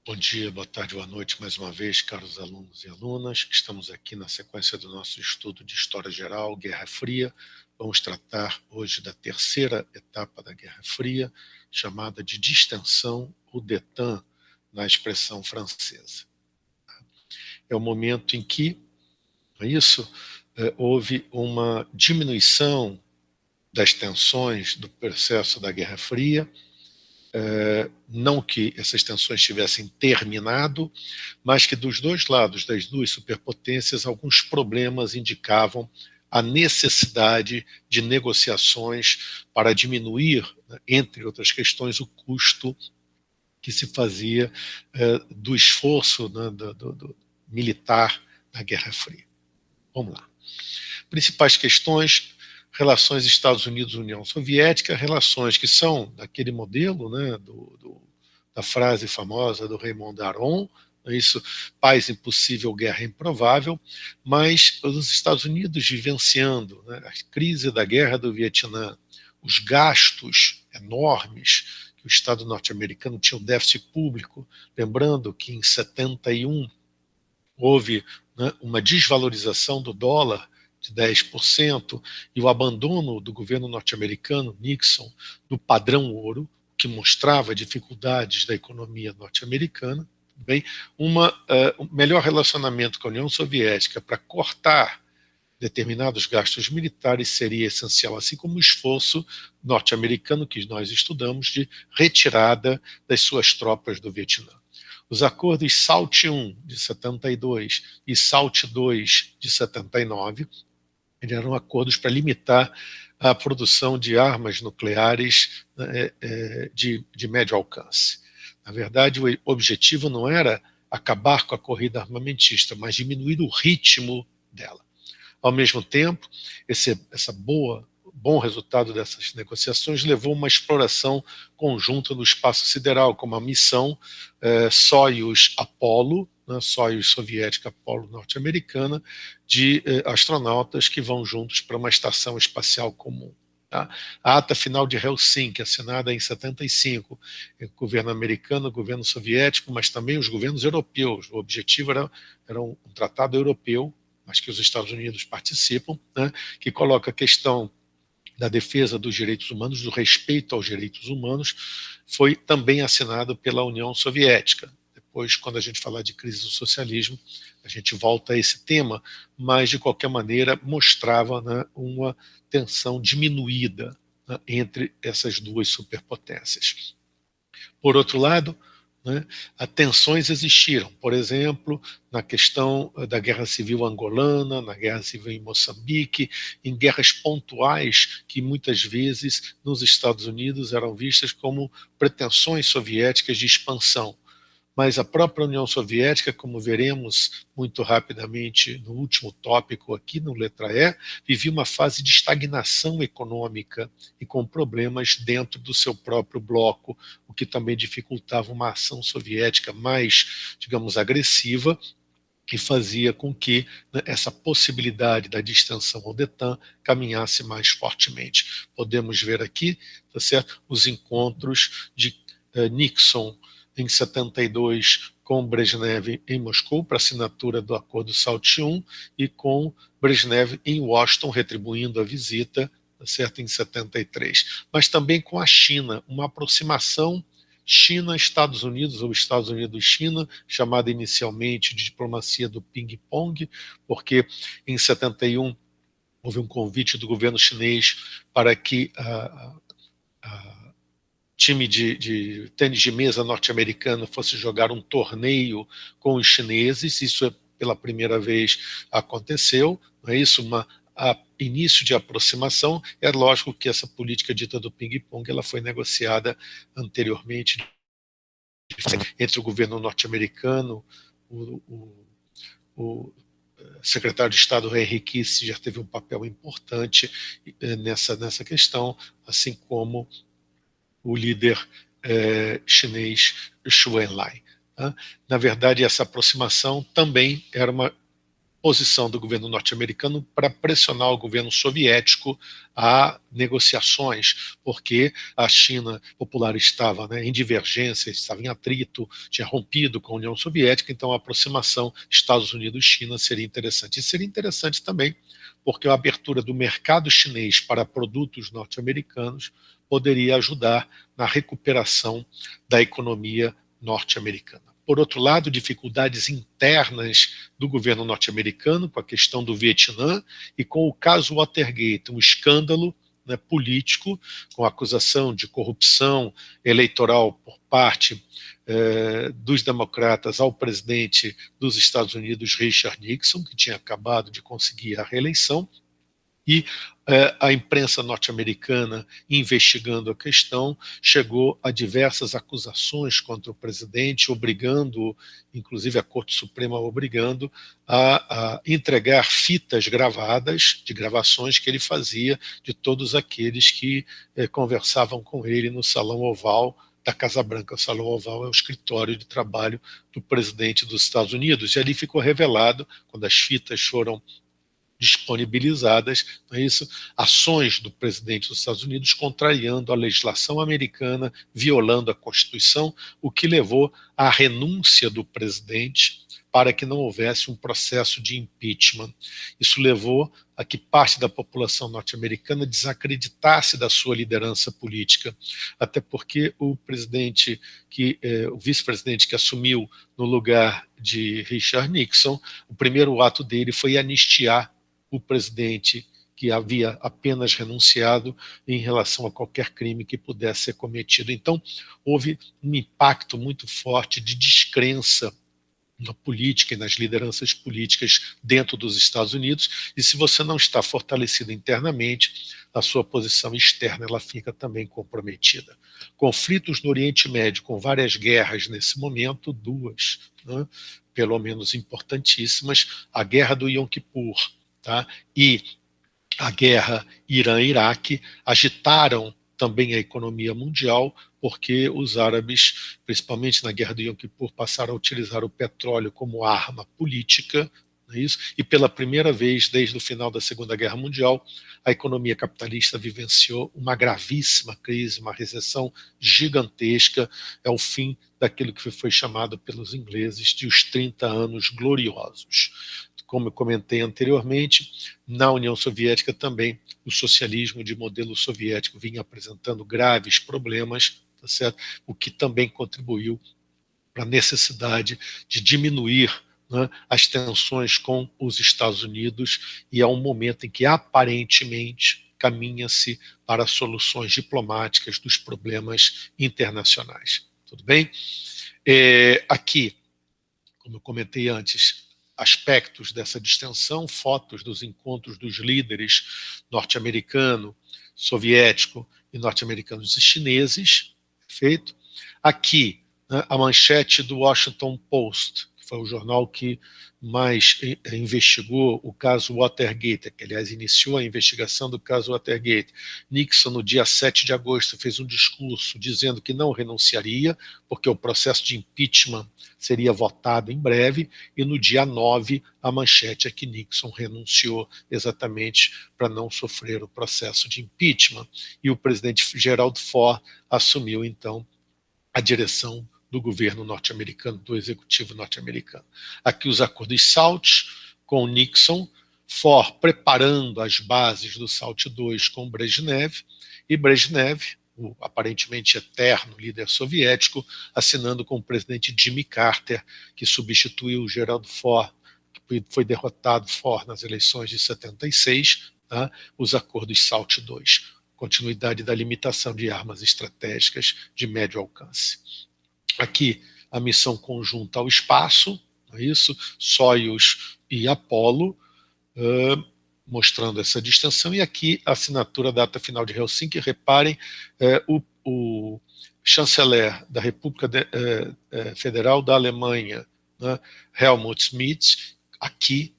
Bom dia, boa tarde, boa noite mais uma vez, caros alunos e alunas. Estamos aqui na sequência do nosso estudo de História Geral, Guerra Fria. Vamos tratar hoje da terceira etapa da Guerra Fria, chamada de distensão, ou détente, na expressão francesa. É o momento em que, houve uma diminuição das tensões do processo da Guerra Fria. Não que essas tensões tivessem terminado, mas que dos dois lados, das duas superpotências, alguns problemas indicavam a necessidade de negociações para diminuir, entre outras questões, o custo que se fazia do esforço do militar na Guerra Fria. Vamos lá. Principais questões: relações Estados Unidos-União Soviética, relações que são daquele modelo, da frase famosa do Raymond Aron, isso, paz impossível, guerra improvável, mas os Estados Unidos vivenciando, a crise da guerra do Vietnã, os gastos enormes que o Estado norte-americano tinha, o déficit público, lembrando que em 71 houve uma desvalorização do dólar de 10%, e o abandono do governo norte-americano, Nixon, do padrão ouro, que mostrava dificuldades da economia norte-americana. Um melhor relacionamento com a União Soviética para cortar determinados gastos militares seria essencial, assim como o esforço norte-americano que nós estudamos de retirada das suas tropas do Vietnã. Os acordos SALT I de 72 e SALT II de 79 eram acordos para limitar a produção de armas nucleares de médio alcance. Na verdade, o objetivo não era acabar com a corrida armamentista, mas diminuir o ritmo dela. Ao mesmo tempo, bom resultado dessas negociações levou a uma exploração conjunta do espaço sideral, como a missão Soyuz-Apollo, Soyuz soviética, Apollo norte-americana, de astronautas que vão juntos para uma estação espacial comum. Tá? A ata final de Helsinki, assinada em 75, o governo americano, o governo soviético, mas também os governos europeus. O objetivo era um tratado europeu, mas que os Estados Unidos participam, que coloca a questão da defesa dos direitos humanos, do respeito aos direitos humanos, foi também assinado pela União Soviética. Depois, quando a gente falar de crise do socialismo, a gente volta a esse tema, mas, de qualquer maneira, mostrava uma tensão diminuída entre essas duas superpotências. Por outro lado, tensões existiram, por exemplo, na questão da guerra civil angolana, na guerra civil em Moçambique, em guerras pontuais que muitas vezes nos Estados Unidos eram vistas como pretensões soviéticas de expansão. Mas a própria União Soviética, como veremos muito rapidamente no último tópico aqui, no letra E, vivia uma fase de estagnação econômica e com problemas dentro do seu próprio bloco, o que também dificultava uma ação soviética mais, digamos, agressiva, que fazia com que essa possibilidade da distensão ou détente caminhasse mais fortemente. Podemos ver aqui, tá certo, os encontros de Nixon em 72 com Brezhnev em Moscou para assinatura do acordo SALT I e com Brezhnev em Washington retribuindo a visita, certo, em 73. Mas também com a China, uma aproximação China-Estados Unidos ou Estados Unidos-China, chamada inicialmente de diplomacia do ping-pong, porque em 71 houve um convite do governo chinês para que time de tênis de mesa norte-americano fosse jogar um torneio com os chineses. Isso pela primeira vez aconteceu, não é isso? Início de aproximação. É lógico que essa política dita do ping-pong ela foi negociada anteriormente entre o governo norte-americano, o secretário de Estado Henry Kissinger teve um papel importante nessa questão, assim como o líder chinês Xu Enlai. Na verdade, essa aproximação também era uma posição do governo norte-americano para pressionar o governo soviético a negociações, porque a China Popular estava, né, em divergência, estava em atrito, tinha rompido com a União Soviética, então a aproximação Estados Unidos-China seria interessante. E seria interessante também porque a abertura do mercado chinês para produtos norte-americanos poderia ajudar na recuperação da economia norte-americana. Por outro lado, dificuldades internas do governo norte-americano com a questão do Vietnã e com o caso Watergate, um escândalo, né, político, com acusação de corrupção eleitoral por parte dos democratas ao presidente dos Estados Unidos, Richard Nixon, que tinha acabado de conseguir a reeleição, e a imprensa norte-americana, investigando a questão, chegou a diversas acusações contra o presidente, obrigando, inclusive a Corte Suprema obrigando, a entregar fitas gravadas, de gravações que ele fazia de todos aqueles que conversavam com ele no Salão Oval da Casa Branca. O Salão Oval é o escritório de trabalho do presidente dos Estados Unidos. E ali ficou revelado, quando as fitas foram disponibilizadas, não é isso? Ações do presidente dos Estados Unidos contrariando a legislação americana, violando a Constituição, o que levou à renúncia do presidente para que não houvesse um processo de impeachment. Isso levou a que parte da população norte-americana desacreditasse da sua liderança política, até porque o vice-presidente que assumiu no lugar de Richard Nixon, o primeiro ato dele foi anistiar o presidente que havia apenas renunciado em relação a qualquer crime que pudesse ser cometido. Então, houve um impacto muito forte de descrença na política e nas lideranças políticas dentro dos Estados Unidos, e se você não está fortalecido internamente, a sua posição externa ela fica também comprometida. Conflitos no Oriente Médio, com várias guerras nesse momento, duas, né, pelo menos importantíssimas, a Guerra do Yom Kippur, tá? E a guerra Irã-Iraque agitaram também a economia mundial, porque os árabes, principalmente na guerra do Yom Kippur, passaram a utilizar o petróleo como arma política, não é isso? E pela primeira vez desde o final da Segunda Guerra Mundial, a economia capitalista vivenciou uma gravíssima crise, uma recessão gigantesca, é o fim daquilo que foi chamado pelos ingleses de os 30 anos gloriosos. Como eu comentei anteriormente, na União Soviética também o socialismo de modelo soviético vinha apresentando graves problemas, tá certo? O que também contribuiu para a necessidade de diminuir, né, as tensões com os Estados Unidos, e é um momento em que aparentemente caminha-se para soluções diplomáticas dos problemas internacionais. Tudo bem? Aqui, como eu comentei antes, aspectos dessa distensão, fotos dos encontros dos líderes norte-americano, soviético e norte-americanos e chineses, feito. Aqui, né, a manchete do Washington Post, que foi o jornal que mais investigou o caso Watergate, que aliás iniciou a investigação do caso Watergate. Nixon, no dia 7 de agosto, fez um discurso dizendo que não renunciaria, porque o processo de impeachment seria votado em breve, e no dia 9 a manchete é que Nixon renunciou exatamente para não sofrer o processo de impeachment, e o presidente Gerald Ford assumiu então a direção do governo norte-americano, do executivo norte-americano. Aqui os acordos SALT com Nixon, Ford preparando as bases do SALT II com Brezhnev, e Brezhnev, o aparentemente eterno líder soviético, assinando com o presidente Jimmy Carter, que substituiu Gerald Ford, que foi derrotado Ford nas eleições de 76, tá? Os acordos SALT II, continuidade da limitação de armas estratégicas de médio alcance. Aqui a missão conjunta ao espaço, não é isso? Soyuz e Apollo, mostrando essa distensão, e aqui a assinatura da data final de Helsinki. Reparem, o chanceler da República Federal da Alemanha, né, Helmut Schmidt, aqui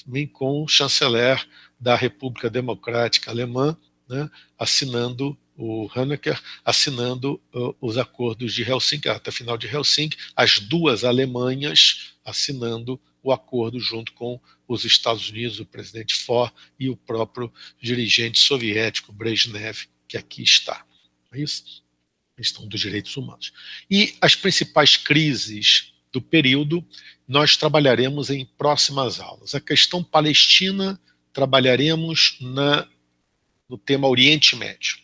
vem com o chanceler da República Democrática Alemã, né, assinando o Honecker, assinando os acordos de Helsinki, a data final de Helsinki, as duas Alemanhas assinando o acordo junto com os Estados Unidos, o presidente Ford e o próprio dirigente soviético Brezhnev, que aqui está. É isso? Questão dos direitos humanos. E as principais crises do período nós trabalharemos em próximas aulas. A questão palestina trabalharemos no tema Oriente Médio.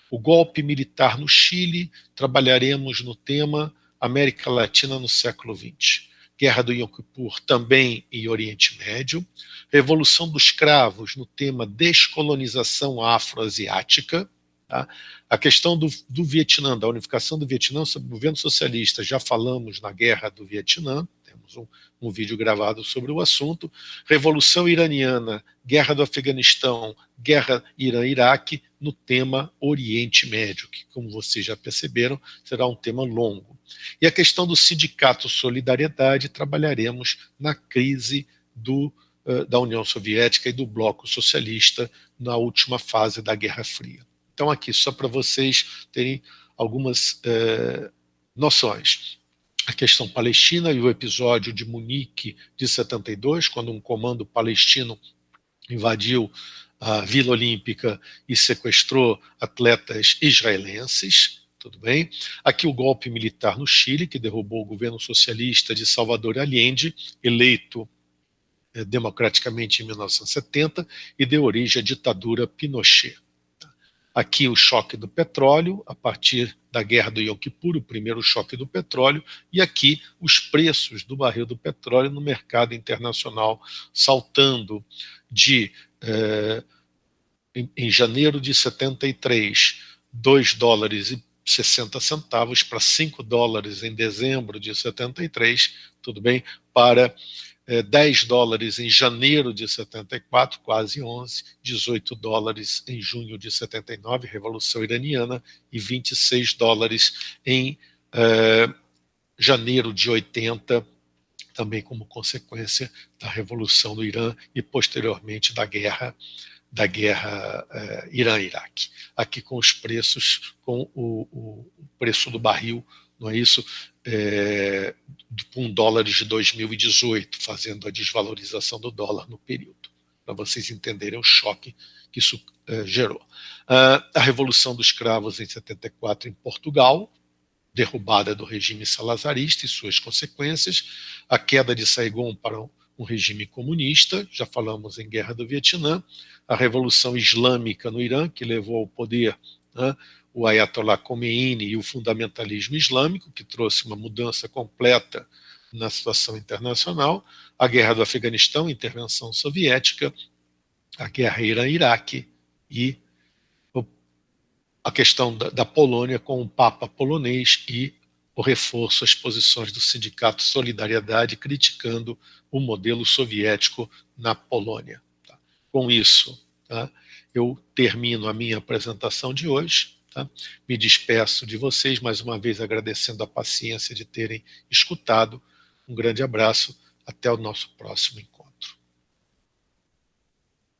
O golpe militar no Chile, trabalharemos no tema América Latina no século XX. Guerra do Yom Kippur, também em Oriente Médio. Revolução dos Cravos, no tema Descolonização Afroasiática. Tá? A questão do Vietnã, da unificação do Vietnã sob o governo socialista, já falamos na Guerra do Vietnã, temos um vídeo gravado sobre o assunto. Revolução Iraniana, Guerra do Afeganistão, Guerra Irã-Iraque, no tema Oriente Médio, que, como vocês já perceberam, será um tema longo. E a questão do Sindicato Solidariedade, trabalharemos na crise da União Soviética e do Bloco Socialista na última fase da Guerra Fria. Então, aqui, só para vocês terem algumas noções. A questão palestina e o episódio de Munique de 72, quando um comando palestino invadiu a Vila Olímpica e sequestrou atletas israelenses, tudo bem? Aqui o golpe militar no Chile, que derrubou o governo socialista de Salvador Allende, eleito democraticamente em 1970, e deu origem à ditadura Pinochet. Aqui o choque do petróleo, a partir da guerra do Yom Kippur, o primeiro choque do petróleo, e aqui os preços do barril do petróleo no mercado internacional, saltando de, em janeiro de 73, 2 dólares e 60 centavos para 5 dólares em dezembro de 73, tudo bem, para 10 dólares em janeiro de 74, quase 11, 18 dólares em junho de 79, Revolução Iraniana, e 26 dólares em janeiro de 80, também como consequência da Revolução do Irã e posteriormente da guerra Irã-Iraque. Aqui com os preços, com o preço do barril, não é isso? Com dólares de 2018, fazendo a desvalorização do dólar no período, para vocês entenderem o choque que isso gerou. A Revolução dos Cravos em 74 em Portugal, derrubada do regime salazarista e suas consequências, a queda de Saigon para um regime comunista, já falamos em Guerra do Vietnã, a Revolução Islâmica no Irã, que levou ao poder o Ayatollah Khomeini e o fundamentalismo islâmico, que trouxe uma mudança completa na situação internacional, a Guerra do Afeganistão, intervenção soviética, a Guerra Irã-Iraque e a questão da Polônia com o Papa polonês e o reforço às posições do Sindicato Solidariedade, criticando o modelo soviético na Polônia. Tá? Com isso, tá, eu termino a minha apresentação de hoje. Tá? Me despeço de vocês, mais uma vez agradecendo a paciência de terem escutado. Um grande abraço, até o nosso próximo encontro.